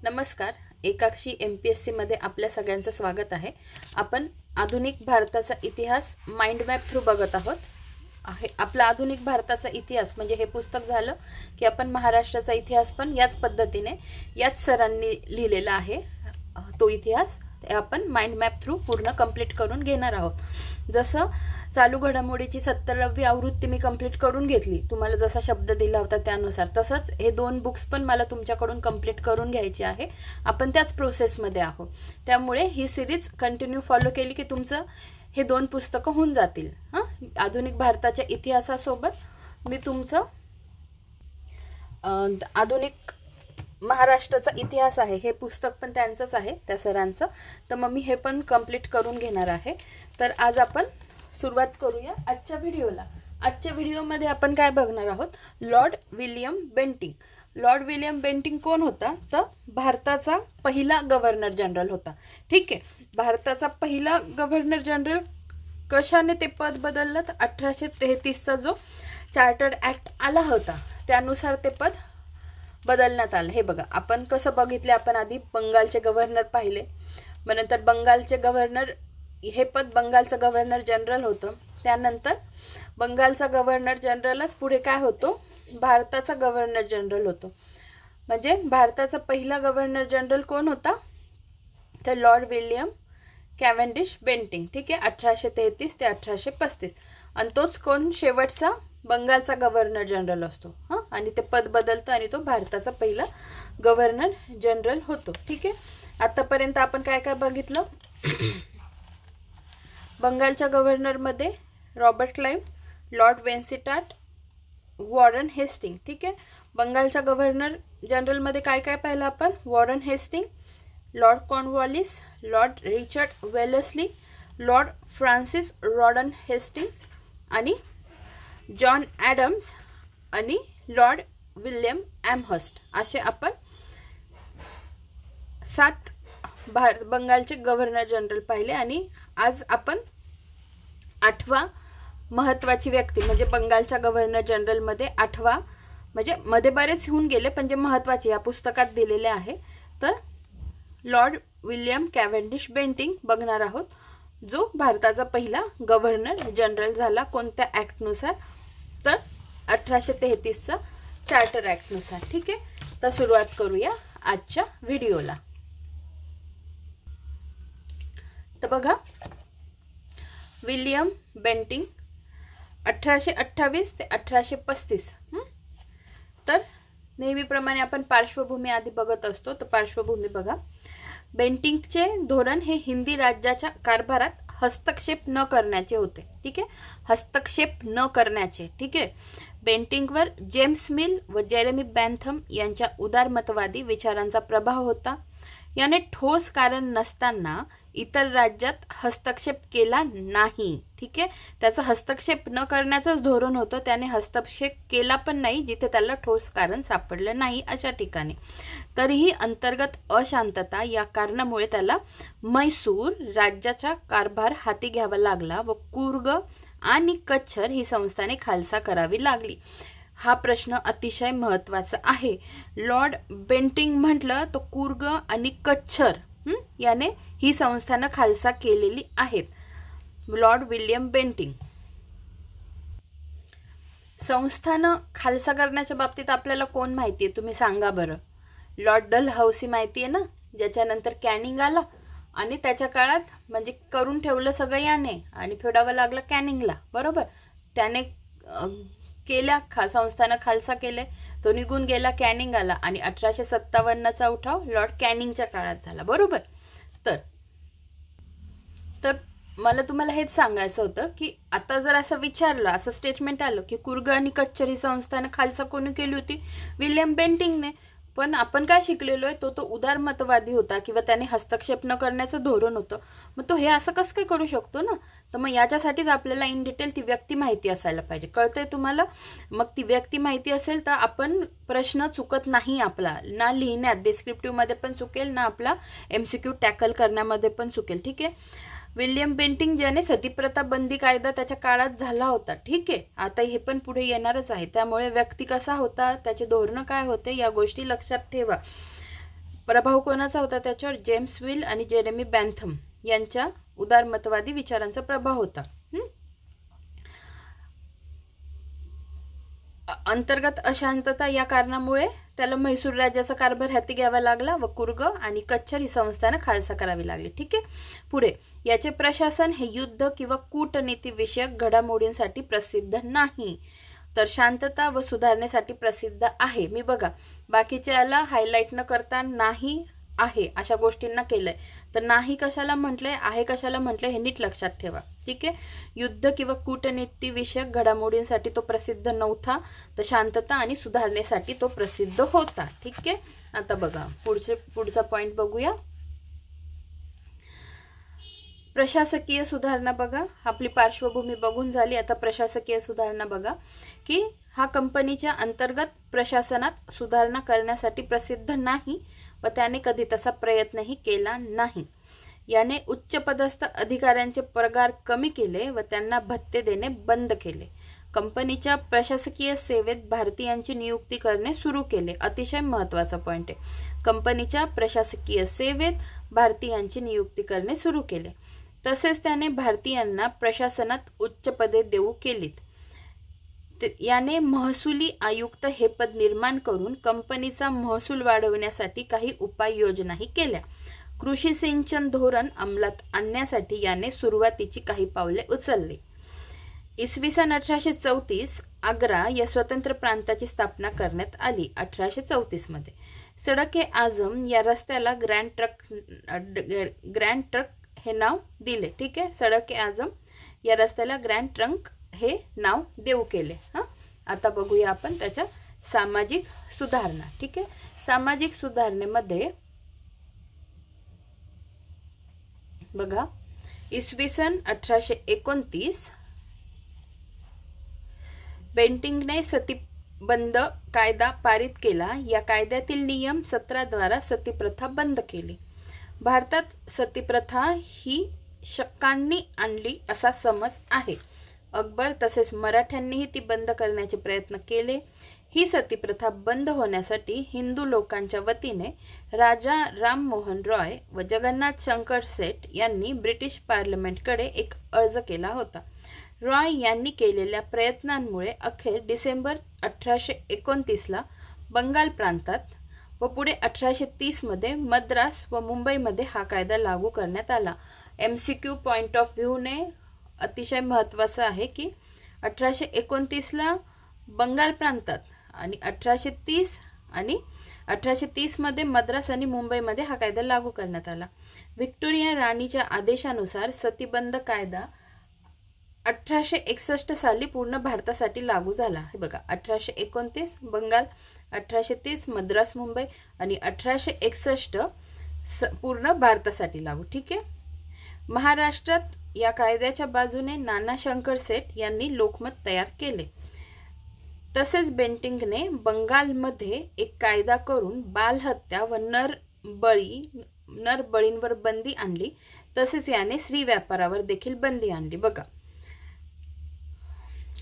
नमस्कार. एकाक्षी MPSC मध्ये आपल्या सगळ्यांचं स्वागत आहे. आपण आधुनिक भारताचा इतिहास माइंड मॅप थ्रू बघत आहोत. आपला आधुनिक भारताचा इतिहास म्हणजे हे पुस्तक झालं की आपण महाराष्ट्राचा इतिहास पण याच पद्धतीने याच सरांनी लिहिलेला आहे. तो इतिहास आपण माइंड मॅप थ्रू पूर्ण कंप्लीट करून घेणार आहोत. जसं चालू घडामोडीची 70वी आवृत्ती मी कंप्लीट करून घेतली, तुम्हाला जसा शब्द दिला होता त्यानुसार, तसंच हे 2 बुक्स पण मला तुमच्याकडून कंप्लीट करून घ्यायचे आहे. आपण त्याच प्रोसेसमध्ये आहोत. त्यामुळे ही सिरीज कंटिन्यू फॉलो केली की तुमचं हे 2 पुस्तकं होऊन जातील. आधुनिक भारताच्या इतिहासासोबत मी तुमचं आधुनिक महाराष्ट्राचा इतिहास आहे हे पुस्तक पण त्यांचंच आहे, त्या सरांचं. तर मग मी हे पण कंप्लीट करून घेणार आहे. तर आज आपण सुरुवात करूया आजच्या व्हिडिओला. आजच्या व्हिडिओमध्ये आपण काय बघणार आहोत? Lord William Bentinck. Lord William Bentinck कोण होता? तर भारताचा पहिला गव्हर्नर जनरल होता. ठीक आहे. भारताचा पहिला गव्हर्नर जनरल कशाने ते पद बदललं? तर 1833चा जो चार्टर्ड ऍक्ट आला होता त्यानुसार ते पद बदलण्यात आलं. हे बघा, आपण कसं बघितले, आपण आधी बंगालचे गव्हर्नर पाहिले, मग नंतर बंगालचे गव्हर्नर, हे पद बंगालचं गव्हर्नर जनरल होतं. त्यानंतर बंगालचा गव्हर्नर जनरलच पुढे काय होतो? भारताचा गव्हर्नर जनरल होतो. म्हणजे भारताचा पहिला गव्हर्नर जनरल कोण होता? तर लॉर्ड विल्यम कॅव्हेंडिश बेंटिंग. ठीक आहे. 1833 ते 1835. आणि तोच कोण शेवटचा बंगालचा गव्हर्नर जनरल असतो. आणि ते पद बदलतं आणि तो भारताचा पहिला गव्हर्नर जनरल होतो. ठीक आहे. आतापर्यंत आपण काय काय बघितलं? बंगालच्या गव्हर्नरमध्ये Robert Clive, lord Vansittart, Warren Hasting. ठीक आहे. बंगालच्या गव्हर्नर जनरलमध्ये काय काय पाहिलं आपण? Warren Hasting, lord Cornwallis, lord Richard Wellesley, lord Francis Rawdon Hastings आणि जॉन ॲडम्स आणि लॉर्ड विल्यम ॲमहर्स्ट असे आपण 7 बंगालचे गव्हर्नर जनरल पाहिले. आणि आज आपण 8वा महत्वाची व्यक्ती म्हणजे बंगालच्या गव्हर्नर जनरलमध्ये 8वा, म्हणजे मध्ये बरेच होऊन गेले पण जे महत्वाचे या पुस्तकात दिलेले आहे, तर लॉर्ड विल्यम कॅव्हेंडिश बेंटिंग बघणार आहोत, जो भारताचा पहिला गव्हर्नर जनरल झाला. कोणत्या ऍक्टनुसार? तर 1833चा चार्टर ऍक्टनुसार. ठीक आहे. तर सुरुवात करूया आजच्या व्हिडिओला. तर बघा, विल्यम बेंटिंग 1828 ते 1835. तर नेहमीप्रमाणे आपण पार्श्वभूमी आधी बघत असतो. तर पार्श्वभूमी बघा. बेंटिंगचे धोरण हे हिंदी राज्याच्या कारभारात हस्तक्षेप न करण्याचे होते. ठीक आहे. हस्तक्षेप न करण्याचे. ठीक आहे. बेंटिंगवर जेम्स मिल व जेरेमी बेंथम यांच्या उदारमतवादी विचारांचा प्रभाव होता. याने ठोस कारण नसताना इतर राज्यात हस्तक्षेप केला नाही. ठीक आहे. त्याचा हस्तक्षेप न करण्याचंच धोरण होतं. त्याने हस्तक्षेप केला पण नाही जिथे त्याला ठोस कारण सापडलं नाही अशा ठिकाणी. तरीही अंतर्गत अशांतता या कारणामुळे त्याला मैसूर राज्याचा कारभार हाती घ्यावा लागला व कुर्ग आणि कच्छर ही संस्थाने खालसा करावी लागली. हा प्रश्न अतिशय महत्वाचा आहे. लॉर्ड बेंटिंग म्हटलं तर कुर्ग आणि कच्छर याने ही संस्थानं खालसा केलेली आहेत. Lord William Bentinck. संस्थानं खालसा करण्याच्या बाबतीत आपल्याला कोण माहितीये? तुम्ही सांगा बरं. लॉर्ड डलहौसी माहितीये ना, ज्याच्यानंतर कॅनिंग आला आणि त्याच्या काळात म्हणजे करून ठेवलं सगळं याने आणि फेडावं लागलं कॅनिंगला. बरोबर. त्याने केल्या संस्थानं खालसा केले, तो निघून गेला, कॅनिंग आला आणि 1857चा उठाव लॉर्ड कॅनिंगच्या काळात झाला. बरोबर. तर मला तुम्हाला हेच सांगायचं होतं की आता जर असं विचारलं, असं स्टेटमेंट आलं की कुर्ग आणि कच्छर ही संस्थानं खालसा कोणी केली होती? विल्यम बेंटिंगने. पण आपण काय शिकलेलो आहे? तो उदारमतवादी होता किंवा त्याने हस्तक्षेप न करण्याचं धोरण होतं. मग तो हे असं कसं काय करू शकतो ना? तर मग याच्यासाठीच आपल्याला इन डिटेल ती व्यक्ती माहिती असायला पाहिजे. कळतंय तुम्हाला? मग ती व्यक्ती माहिती असेल तर आपण प्रश्न चुकत नाही आपला, ना लिहिण्यात डिस्क्रिप्टिव्ह मध्ये पण चुकेल, ना आपला MCQ टॅकल करण्यामध्ये पण चुकेल. ठीक आहे. विल्यम बेंटिंग ज्याने सतीप्रथा बंदी कायदा त्याच्या काळात झाला होता. ठीक आहे. आता हे पण पुढे येणारच आहे. त्यामुळे व्यक्ती कसा होता, त्याचे धोरण काय होते, या गोष्टी लक्षात ठेवा. प्रभाव कोणाचा होता त्याच्यावर? जेम्स विल आणि जेरेमी बॅन्थम यांच्या उदारमतवादी विचारांचा प्रभाव होता. अंतर्गत अशांतता या कारणामुळे त्याला म्हैसूर राज्याचा कारभार हाती घ्यावा लागला व कुर्ग आणि कच्छर ही संस्थानं खालसा करावी लागली. ठीक आहे. पुढे, याचे प्रशासन हे युद्ध किंवा कूटनीती विषयक घडामोडींसाठी प्रसिद्ध नाही, तर शांतता व सुधारणेसाठी प्रसिद्ध आहे. मी बघा बाकीच्याला हायलाइट न करता नाही आहे अशा गोष्टींना केलंय, तर नाही कशाला म्हटलंय, आहे कशाला म्हटलंय हे नीट लक्षात ठेवा. ठीक आहे. युद्ध किंवा कूटनीती विषयक घडामोडींसाठी तो प्रसिद्ध नव्हता, तर शांतता आणि सुधारणेसाठी तो प्रसिद्ध होता. ठीक आहे. आता बघा पुढचा पॉइंट बघूया. प्रशासकीय सुधारणा बघा. आपली पार्श्वभूमी बघून झाली, आता प्रशासकीय सुधारणा बघा की हा कंपनीच्या अंतर्गत प्रशासनात सुधारणा करण्यासाठी प्रसिद्ध नाही व त्याने कधी तसा प्रयत्नही केला नाही. याने उच्च पदस्थ अधिकाऱ्यांचे पगार कमी केले व त्यांना भत्ते देणे बंद केले. कंपनीच्या प्रशासकीय सेवेत भारतीयांची नियुक्ती करणे सुरू केले. अतिशय महत्त्वाचा पॉइंट आहे. कंपनीच्या प्रशासकीय सेवेत भारतीयांची नियुक्ती करणे सुरू केले. तसेच त्याने भारतीयांना प्रशासनात उच्च पदे देऊ केलीत. याने महसुली आयुक्त हे पद निर्माण करून कंपनीचा महसूल वाढवण्यासाठी काही उपाययोजनाही केल्या. कृषी सिंचन धोरण अंमलात आणण्यासाठी याने सुरुवातीची काही पावले उचलली. इसवी सन 1834 आग्रा या स्वतंत्र प्रांताची स्थापना करण्यात आली. 1834 मध्ये सडक ए आझम या रस्त्याला ग्रँड ट्रक हे नाव दिले. ठीक आहे. सडक ए आझम या रस्त्याला ग्रँड ट्रंक हे नाव देऊ केले. आता बघूया आपण त्याच्या सामाजिक सुधारणा. ठीक आहे. सामाजिक सुधारणेमध्ये बघा इसवी सन 1829 बेंटिंकने सतीबंद कायदा पारित केला. या कायद्यातील नियम 17 द्वारा सतीप्रथा बंद केली. भारतात सतीप्रथा ही शकांनी आणली असा समज आहे. अकबर तसेच मराठ्यांनीही ती बंद करण्याचे प्रयत्न केले. ही सतीप्रथा बंद होण्यासाठी हिंदू लोकांच्या वतीने राजा राममोहन रॉय व जगन्नाथ शंकर सेठ यांनी ब्रिटिश पार्लमेंटकडे एक अर्ज केला होता. रॉय यांनी केलेल्या प्रयत्नांमुळे अखेर डिसेंबर 1829 बंगाल प्रांतात व पुढे 1830 मध्ये मद्रास व मुंबईमध्ये हा कायदा लागू करण्यात आला. MCQ पॉइंट ऑफ व्ह्यूने अतिशय महत्त्वाचं आहे की 1829 बंगाल प्रांतात आणि 1830 मध्ये मद्रास आणि मुंबईमध्ये हा कायदा लागू करण्यात आला. व्हिक्टोरिया राणीच्या आदेशानुसार सतीबंद कायदा 1861 साली पूर्ण भारतासाठी लागू झाला. हे बघा 1829 बंगाल, 1830 मद्रास मुंबई आणि 1861 पूर्ण भारतासाठी लागू. ठीक आहे. महाराष्ट्रात या कायद्याच्या बाजूने नाना शंकर सेठ यांनी लोकमत तयार केले. तसेच बेंटिंकने बंगालमध्ये एक कायदा करून बालहत्या व नरबळींवर बंदी आणली. तसेच याने स्त्री व्यापारावर देखील बंदी आणली. बघा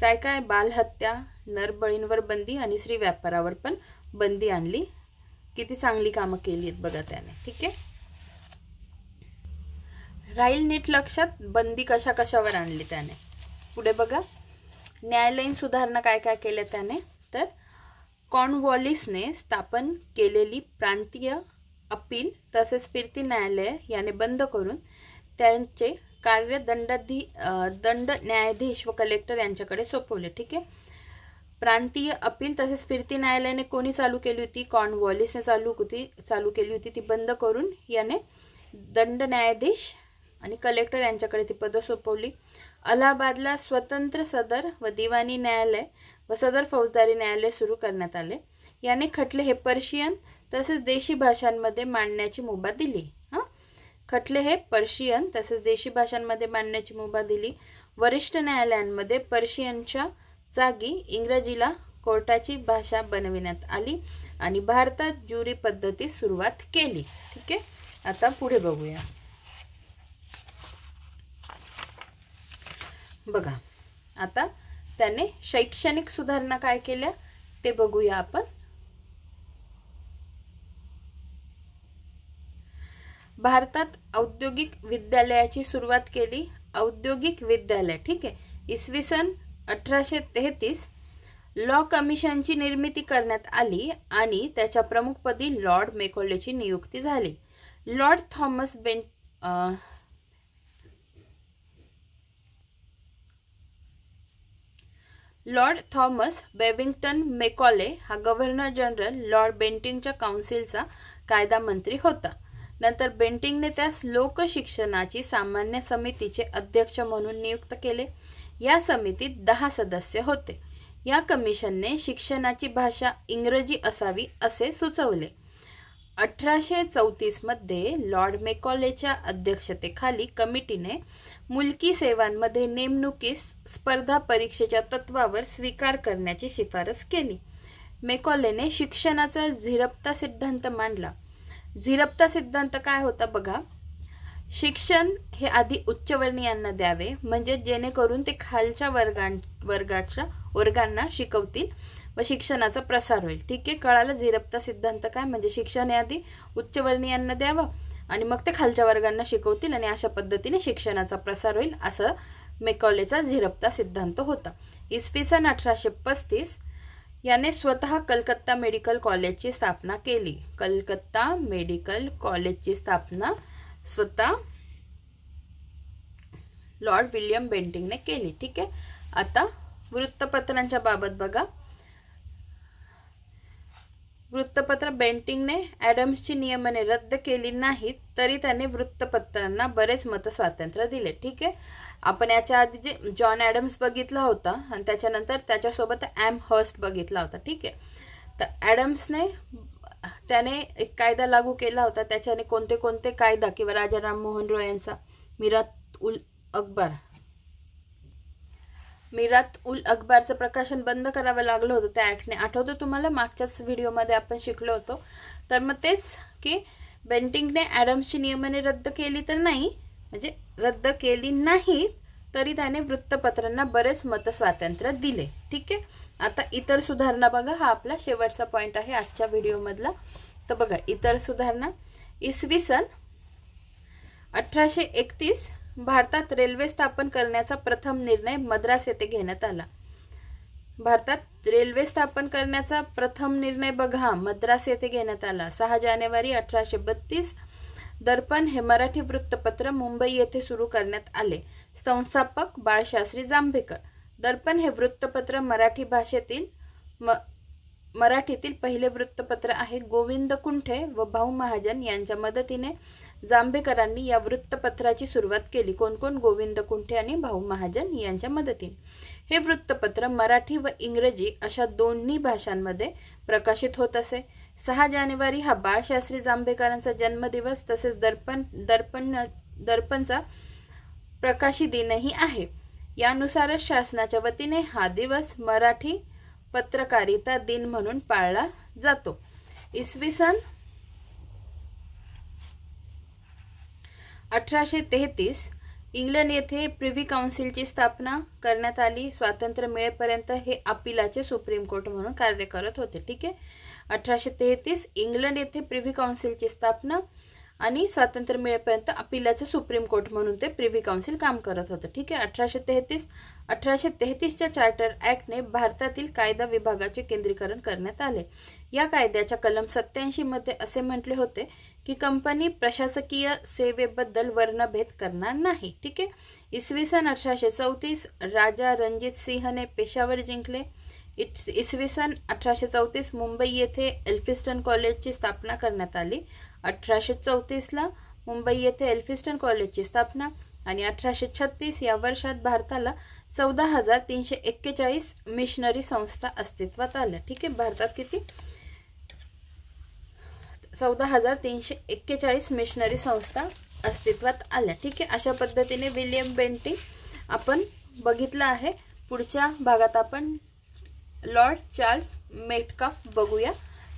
काय काय, बालहत्या, नरबळींवर बंदी आणि स्त्री व्यापारावर पण बंदी आणली. किती चांगली कामं केली आहेत बघा त्याने. ठीक आहे. राहील नीट लक्षात, बंदी कशा कशावर आणली त्याने. पुढे बघा न्यायालयीन सुधारणा काय काय केल्या त्याने. तर कॉर्नवॉलिसने स्थापन केलेली प्रांतीय अपील तसेच फिरती न्यायालय याने बंद करून त्यांचे कार्य दंड न्यायाधीश व कलेक्टर यांच्याकडे सोपवले. ठीक आहे. प्रांतीय अपील तसेच फिरती न्यायालयाने कोणी चालू केली होती? कॉर्नवॉलिसने चालू केली होती. ती बंद करून याने दंड न्यायाधीश आणि कलेक्टर यांच्याकडे ती पदं सोपवली. अलाहाबादला स्वतंत्र सदर व दिवाणी न्यायालय व सदर फौजदारी न्यायालय सुरू करण्यात आले. याने खटले हे पर्शियन तसेच देशी भाषांमध्ये मांडण्याची मुभा दिली. खटले हे पर्शियन तसेच देशी भाषांमध्ये मांडण्याची मुभा दिली. वरिष्ठ न्यायालयांमध्ये पर्शियनच्या जागी इंग्रजीला कोर्टाची भाषा बनविण्यात आली आणि भारतात ज्युरी पद्धती सुरुवात केली. ठीक आहे. आता पुढे बघूया. बघा आता त्याने शैक्षणिक सुधारणा काय केल्या ते बघूया आपण. भारतात औद्योगिक विद्यालयाची सुरुवात केली, औद्योगिक विद्यालय, ठीक आहे। इसवी सन 1833 लॉ कमिशनची निर्मिती करण्यात आली आणि त्याच्या प्रमुखपदी लॉर्ड मेकॉलेची नियुक्ती झाली। लॉर्ड थॉमस बेविंग्टन मेकॉले हा गव्हर्नर जनरल लॉर्ड बेंटिंगच्या काउन्सिलचा कायदा मंत्री होता। नंतर बेंटिंगने त्यास लोक शिक्षणाची सामान्य समितीचे अध्यक्ष म्हणून नियुक्त केले। या समितीत 10 सदस्य होते। या कमिशनने शिक्षणाची भाषा इंग्रजी असावी असे सुचवले। 1834 मध्ये लॉर्ड मेकॉलेच्या अध्यक्षतेखाली कमिटीने मुलकी सेवांमध्ये नेमणुकीस स्पर्धा परीक्षेच्या तत्वावर स्वीकार करण्याची शिफारस केली। मेकॉलेने शिक्षणाचा झिरपता सिद्धांत मांडला। झिरपता सिद्धांत काय होता बघा, शिक्षण हे आधी उच्चवर्णीयांना द्यावे, म्हणजे जेणेकरून ते खालच्या वर्गांना शिकवतील व शिक्षणाचा प्रसार होईल। ठीक आहे, कळालं झिरपता सिद्धांत काय, म्हणजे शिक्षण हे आधी उच्चवर्णीयांना द्यावं आणि मग ते खालच्या वर्गांना शिकवतील आणि अशा पद्धतीने शिक्षणाचा प्रसार होईल, असं मेकॉलेचा झिरपता सिद्धांत होता। इसवी सन 1835 याने स्वतः कलकत्ता मेडिकल कॉलेजची स्थापना केली। कलकत्ता मेडिकल कॉलेजची स्थापना स्वतः लॉर्ड विलियम बेंटिंगने केली। ठीक आहे, आता वृत्तपत्रांच्या बाबत बघा। वृत्तपत्र बेंटिंगने ॲडम्सची नियमने रद्द केली नाहीत, तरी त्याने वृत्तपत्रांना बरेच मत स्वातंत्र्य दिले। ठीक आहे, आपण याच्या आधी जे जॉन ॲडम्स बघितला होता आणि त्याच्यानंतर त्याच्यासोबत ॲमहर्स्ट बघितला होता। ठीक आहे, तर ॲडम्सने त्याने एक कायदा लागू केला होता। त्याच्याने कोणते कोणते कायदा किंवा राजा राममोहन रॉय यांचा मीरात उल अकबारचं प्रकाशन बंद करावं लागलं होतं त्या ऍक्टने, आठवतं तुम्हाला, मागच्याच व्हिडिओमध्ये आपण शिकलो होतो। तर मग तेच की बेंटिंगने ॲडम्सची नियमने रद्द केली तर नाही, म्हणजे रद्द केली नाही तरी त्याने वृत्तपत्रांना बरेच मत स्वातंत्र्य दिले। ठीक आहे, आता इतर सुधारणा बघा, हा आपला शेवटचा पॉइंट आहे आजच्या व्हिडिओमधला। तर बघा, इतर सुधारणा। इसवी सन 1831 भारतात रेल्वे स्थापन करण्याचा प्रथम निर्णय मद्रास येथे घेण्यात आला। भारतात रेल्वे स्थापन करण्याचा प्रथम निर्णय बघा मद्रास येथे घेण्यात आला। 6 जानेवारी 1832 दर्पण हे मराठी वृत्तपत्र मुंबई येथे सुरू करण्यात आले। संस्थापक बाळशास्त्री जांभेकर। दर्पण हे वृत्तपत्र मराठीतील पहिले वृत्तपत्र आहे। गोविंद कुंठे व भाऊ महाजन यांच्या मदतीने जांभेकरांनी या वृत्तपत्राची सुरुवात केली। कोण कोण? गोविंद कुंठे आणि भाऊ महाजन यांच्या मदतीने। हे वृत्तपत्र मराठी व इंग्रजी अशा दोन्ही भाषांमध्ये प्रकाशित होत असे। 6 जानेवारी हा बाळशास्त्री जांभेकरांचा जन्मदिवस तसेच दर्पणचा प्रकाशी दिनही आहे। यानुसारच शासनाच्या वतीने हा दिवस मराठी पत्रकारिता दिन म्हणून पाळला जातो। इसवी सन 1833 इंग्लंड येथे प्रिव्ही काउन्सिलची स्थापना करण्यात आली। स्वातंत्र्य मिळेपर्यंत हे अपिलाचे सुप्रीम कोर्ट म्हणून कार्य करत होते। ठीक आहे, 1833 इंग्लंड येथे प्रिव्ही काउन्सिलची स्थापना आणि स्वातंत्र्य मिळेपर्यंत अपिलाचे सुप्रीम कोर्ट म्हणून ते प्रिव्ही काउन्सिल काम करत होतं। ठीक आहे, 1833च्या चार्टर ऍक्टने भारतातील कायदा विभागाचे केंद्रीकरण करण्यात आले। या कायद्याच्या कलम 87 मध्ये असे म्हटले होते की कंपनी प्रशासकीय सेवेबद्दल वर्णभेद करणार नाही। ठीक आहे, इसवी सन 1834 राजा रणजित सिंहने पेशावर जिंकले। इसवी सन 1834 मुंबई येथे एल्फिस्टन कॉलेजची स्थापना करण्यात आली। 1834 मुंबई येथे एल्फिस्टन कॉलेजची स्थापना आणि 1836 या वर्षात भारताला 14,341 मिशनरी संस्था अस्तित्वात आल्या। ठीक आहे, भारतात किती? 14,341 मिशनरी संस्था अस्तित्वात आल्या। ठीक आहे, अशा पद्धतीने विलियम बेंटिंग आपण बघितलं आहे। पुढच्या भागात आपण लॉर्ड चार्ल्स मेटकाफ बघूया।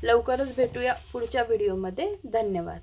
लवकरच भेटूया पुढच्या व्हिडिओमध्ये। धन्यवाद।